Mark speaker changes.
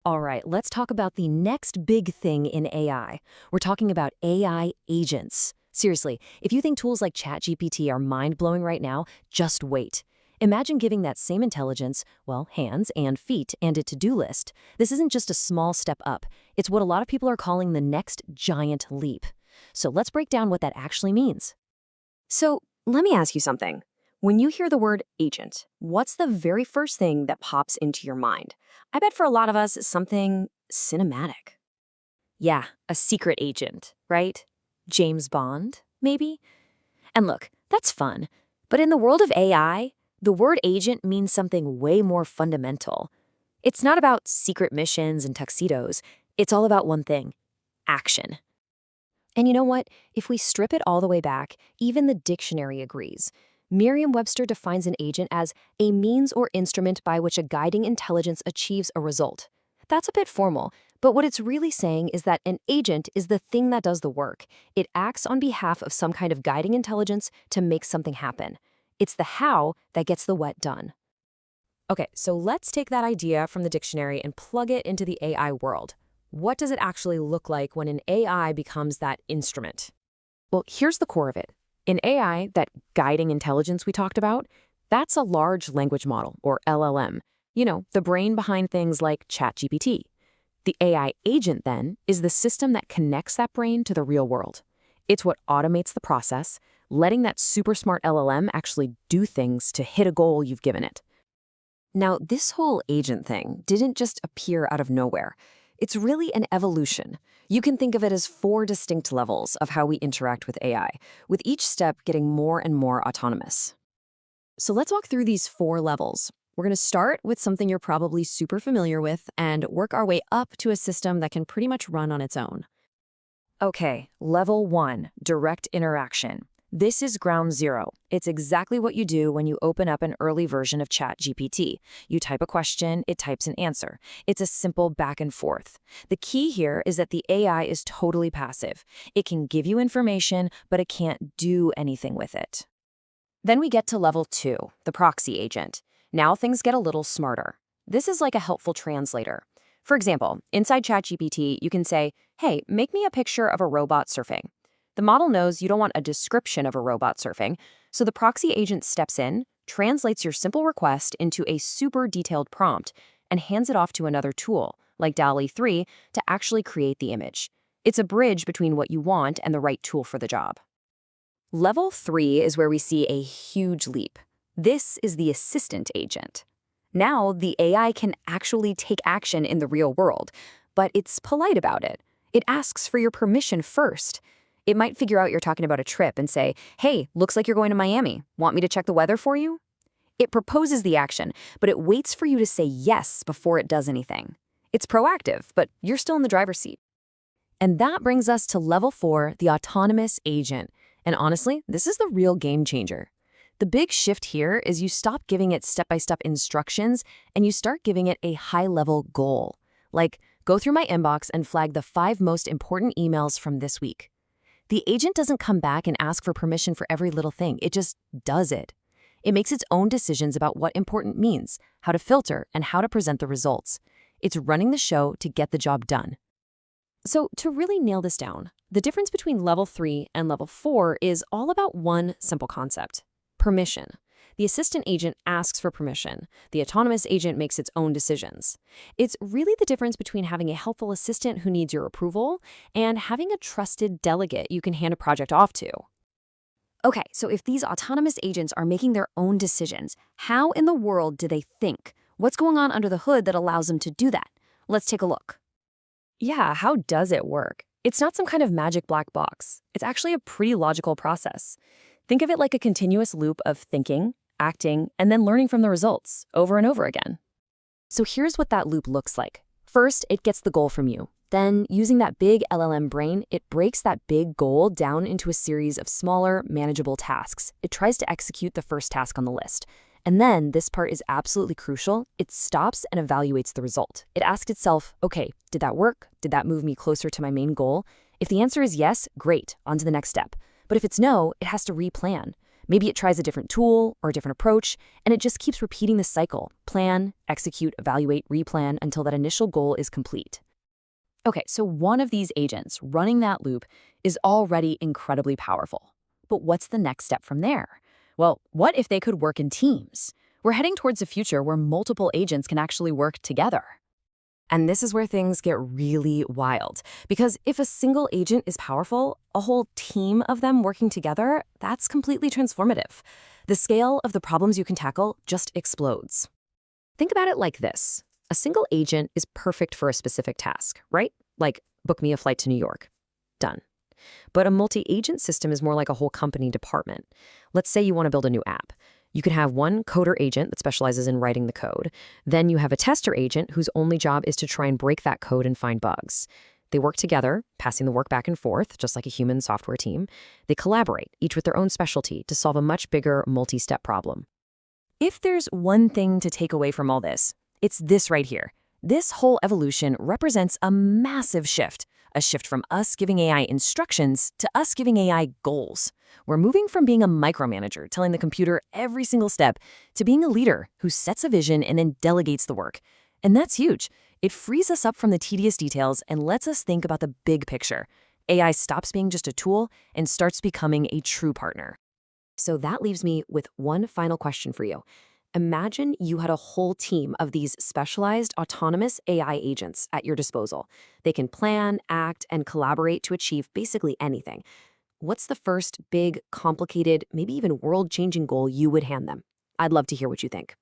Speaker 1: All right, let's talk about the next big thing in AI. We're talking about AI agents. Seriously, if you think tools like ChatGPT are mind-blowing right now, just wait. Imagine giving that same intelligence, well, hands and feet and a to-do list. This isn't just a small step up. It's what a lot of people are calling the next giant leap. So let's break down what that actually means.
Speaker 2: So let me ask you something. When you hear the word agent, what's the very first thing that pops into your mind? I bet for a lot of us, it's something cinematic.
Speaker 1: Yeah, a secret agent, right? James Bond, maybe? And look, that's fun. But in the world of AI, the word agent means something way more fundamental. It's not about secret missions and tuxedos. It's all about one thing: action. And you know what? If we strip it all the way back, even the dictionary agrees. Merriam-Webster defines an agent as a means or instrument by which a guiding intelligence achieves a result. That's a bit formal, but what it's really saying is that an agent is the thing that does the work. It acts on behalf of some kind of guiding intelligence to make something happen. It's the how that gets the what done. Okay, so let's take that idea from the dictionary and plug it into the AI world. What does it actually look like when an AI becomes that instrument? Well, here's the core of it. In AI, that guiding intelligence we talked about, that's a large language model, or LLM. You know, the brain behind things like ChatGPT. The AI agent, then, is the system that connects that brain to the real world. It's what automates the process, letting that super smart LLM actually do things to hit a goal you've given it. Now, this whole agent thing didn't just appear out of nowhere. It's really an evolution. You can think of it as 4 distinct levels of how we interact with AI, with each step getting more and more autonomous. So let's walk through these 4 levels. We're going to start with something you're probably super familiar with and work our way up to a system that can pretty much run on its own. Okay, level 1, direct interaction. This is ground zero. It's exactly what you do when you open up an early version of ChatGPT. You type a question, it types an answer. It's a simple back and forth. The key here is that the AI is totally passive. It can give you information, but it can't do anything with it. Then we get to level 2, the proxy agent. Now things get a little smarter. This is like a helpful translator. For example, inside ChatGPT, you can say, "Hey, make me a picture of a robot surfing." The model knows you don't want a description of a robot surfing, so the proxy agent steps in, translates your simple request into a super detailed prompt, and hands it off to another tool, like DALL-E 3, to actually create the image. It's a bridge between what you want and the right tool for the job. Level 3 is where we see a huge leap. This is the assistant agent. Now, the AI can actually take action in the real world, but it's polite about it. It asks for your permission first. It might figure out you're talking about a trip and say, "Hey, looks like you're going to Miami. Want me to check the weather for you?" It proposes the action, but it waits for you to say yes before it does anything. It's proactive, but you're still in the driver's seat. And that brings us to level 4, the autonomous agent. And honestly, this is the real game changer. The big shift here is you stop giving it step-by-step instructions and you start giving it a high-level goal. Like, go through my inbox and flag the 5 most important emails from this week. The agent doesn't come back and ask for permission for every little thing. It just does it. It makes its own decisions about what important means, how to filter, and how to present the results. It's running the show to get the job done. So to really nail this down, the difference between level 3 and level 4 is all about one simple concept: permission. The assistant agent asks for permission. The autonomous agent makes its own decisions. It's really the difference between having a helpful assistant who needs your approval and having a trusted delegate you can hand a project off to. Okay, so if these autonomous agents are making their own decisions, how in the world do they think? What's going on under the hood that allows them to do that? Let's take a look. Yeah, how does it work? It's not some kind of magic black box. It's actually a pretty logical process. Think of it like a continuous loop of thinking, acting, and then learning from the results over and over again. So here's what that loop looks like. First, it gets the goal from you. Then, using that big LLM brain, it breaks that big goal down into a series of smaller, manageable tasks. It tries to execute the first task on the list. And then, this part is absolutely crucial, it stops and evaluates the result. It asks itself, okay, did that work? Did that move me closer to my main goal? If the answer is yes, great, on to the next step. But if it's no, it has to replan. Maybe it tries a different tool or a different approach, and it just keeps repeating the cycle: plan, execute, evaluate, replan until that initial goal is complete. Okay, so one of these agents running that loop is already incredibly powerful. But what's the next step from there? Well, what if they could work in teams? We're heading towards a future where multiple agents can actually work together. And this is where things get really wild. Because if a single agent is powerful, a whole team of them working together, that's completely transformative. The scale of the problems you can tackle just explodes. Think about it like this. A single agent is perfect for a specific task, right? Like, book me a flight to New York. Done. But a multi-agent system is more like a whole company department. Let's say you want to build a new app. You could have one coder agent that specializes in writing the code. Then you have a tester agent whose only job is to try and break that code and find bugs. They work together, passing the work back and forth, just like a human software team. They collaborate, each with their own specialty, to solve a much bigger multi-step problem. If there's one thing to take away from all this, it's this right here. This whole evolution represents a massive shift. A shift from us giving AI instructions to us giving AI goals. We're moving from being a micromanager, telling the computer every single step, to being a leader who sets a vision and then delegates the work. And that's huge. It frees us up from the tedious details and lets us think about the big picture. AI stops being just a tool and starts becoming a true partner. So that leaves me with one final question for you. Imagine you had a whole team of these specialized autonomous AI agents at your disposal. They can plan, act, and collaborate to achieve basically anything. What's the first big, complicated, maybe even world-changing goal you would hand them? I'd love to hear what you think.